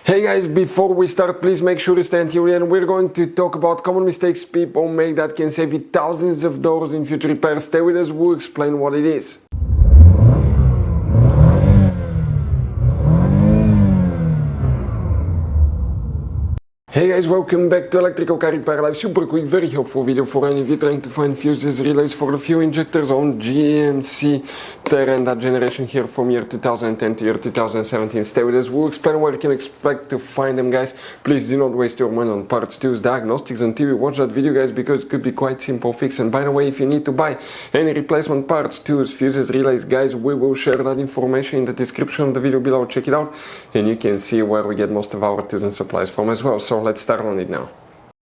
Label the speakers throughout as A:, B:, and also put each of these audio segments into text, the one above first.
A: Hey guys, before we start, please make sure to stay until the end. We're going to talk about common mistakes people make that can save you thousands of dollars in future repairs. Stay with us, we'll explain what it is. Hey guys, welcome back to Electrical Car Repair Live. Super quick, very helpful video for any of you trying to find fuses, relays for the fuel injectors on GMC Terrain, that generation here from year 2010 to year 2017. Stay with us, we'll explain where you can expect to find them, guys. Please do not waste your money on parts, tools, diagnostics until you watch that video, guys, because it could be quite simple fix. And by the way, if you need to buy any replacement parts, tools, fuses, relays, guys, we will share that information in the description of the video below. Check it out and you can see where we get most of our tools and supplies from as well. So let's start on it now.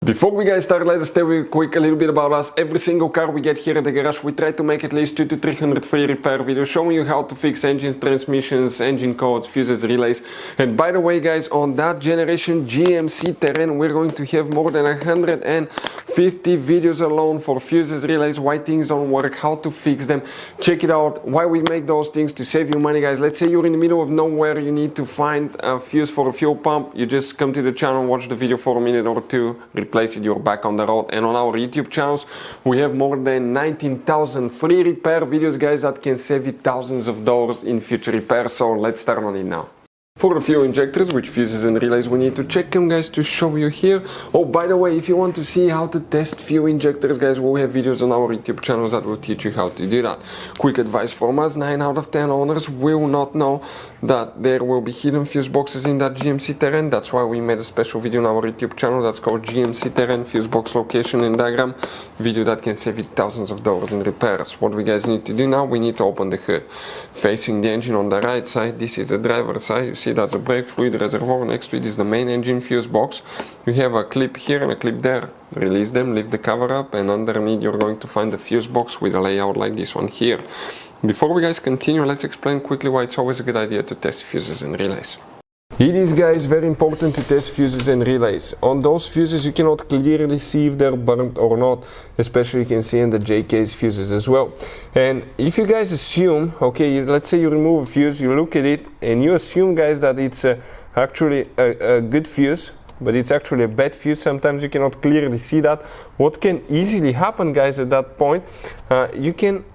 A: Before we guys start, let us tell you quick a little bit about us. Every single car we get here at the garage, we try to make at least 200 to 300 free repair videos showing you how to fix engines, transmissions, engine codes, fuses, relays. And by the way guys, on that generation GMC Terrain, we're going to have more than 150 videos alone for fuses, relays, why things don't work, how to fix them. Check it out, why we make those things to save you money, guys. Let's say you're in the middle of nowhere, you need to find a fuse for a fuel pump. You just come to the channel, watch the video for a minute or two, replace it, you're back on the road. And on our YouTube channels we have more than 19,000 free repair videos, guys, that can save you thousands of dollars in future repairs. So let's start on it now. For the fuel injectors, which fuses and relays we need to check them, guys, to show you here. Oh, by the way, if you want to see how to test fuel injectors, guys, we'll have videos on our YouTube channels that will teach you how to do that. Quick advice from us, 9 out of 10 owners will not know that there will be hidden fuse boxes in that GMC Terrain. That's why we made a special video on our YouTube channel that's called GMC Terrain Fuse Box Location and Diagram, video that can save you thousands of dollars in repairs. What we guys need to do now, we need to open the hood. Facing the engine on the right side, this is the driver's side. You see that's a brake fluid reservoir. Next to it is the main engine fuse box. You have a clip here and a clip there. Release them, lift the cover up, and underneath you're going to find the fuse box with a layout like this one here. Before we guys continue, let's explain quickly why it's always a good idea to test fuses and relays. It is, guys, very important to test fuses and relays. On those fuses you cannot clearly see if they're burnt or not, especially you can see in the JK's fuses as well. And if you guys assume, okay, let's say you remove a fuse, you look at it and you assume, guys, that it's actually a good fuse, but it's actually a bad fuse. Sometimes you cannot clearly see that. What can easily happen, guys, at that point, you can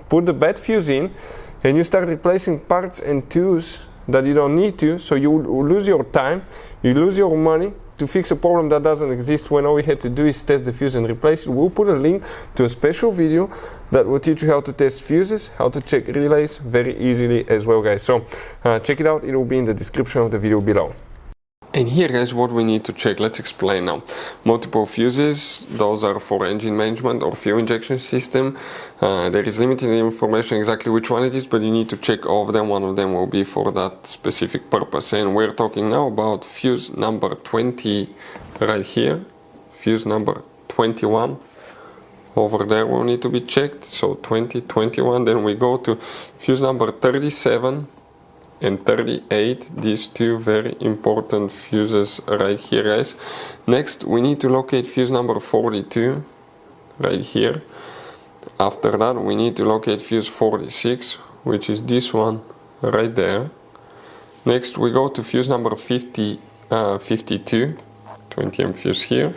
A: put the bad fuse in and you start replacing parts and tools that you don't need to, so you lose your time, you lose your money to fix a problem that doesn't exist, when all we had to do is test the fuse and replace it. We'll put a link to a special video that will teach you how to test fuses, how to check relays very easily as well, guys. So check it out, it will be in the description of the video below. And here, guys, what we need to check, let's explain now. Multiple fuses, those are for engine management or fuel injection system. There is limited information exactly which one it is, but you need to check all of them. One of them will be for that specific purpose. And we're talking now about fuse number 20 right here. Fuse number 21 over there will need to be checked. So 20, 21, then we go to fuse number 37 and 38, these two very important fuses right here, guys. Next we need to locate fuse number 42 right here. After that we need to locate fuse 46, which is this one right there. Next we go to fuse number 52, 20M fuse here.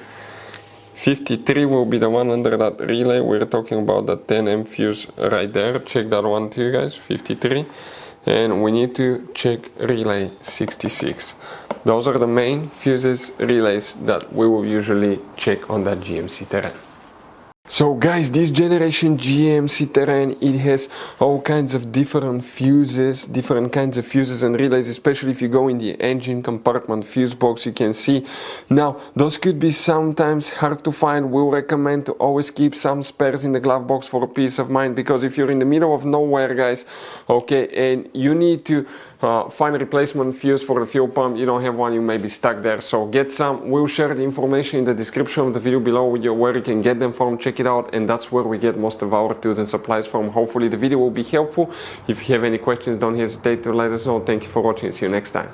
A: 53 will be the one under that relay. We're talking about the 10M fuse right there. Check that one too, guys, 53. And we need to check relay 66. Those are the main fuses, relays that we will usually check on that GMC Terrain. So guys, this generation GMC Terrain, it has all kinds of different fuses, different kinds of fuses and relays, especially if you go in the engine compartment fuse box, you can see. Now, those could be sometimes hard to find. We'll recommend to always keep some spares in the glove box for peace of mind, because if you're in the middle of nowhere, guys, okay, and you need to find a replacement fuse for the fuel pump, you don't have one, you may be stuck there. So get some. We'll share the information in the description of the video below with you where you can get them from. Check it out, and that's where we get most of our tools and supplies from. Hopefully the video will be helpful. If you have any questions, don't hesitate to let us know. Thank you for watching. See you next time.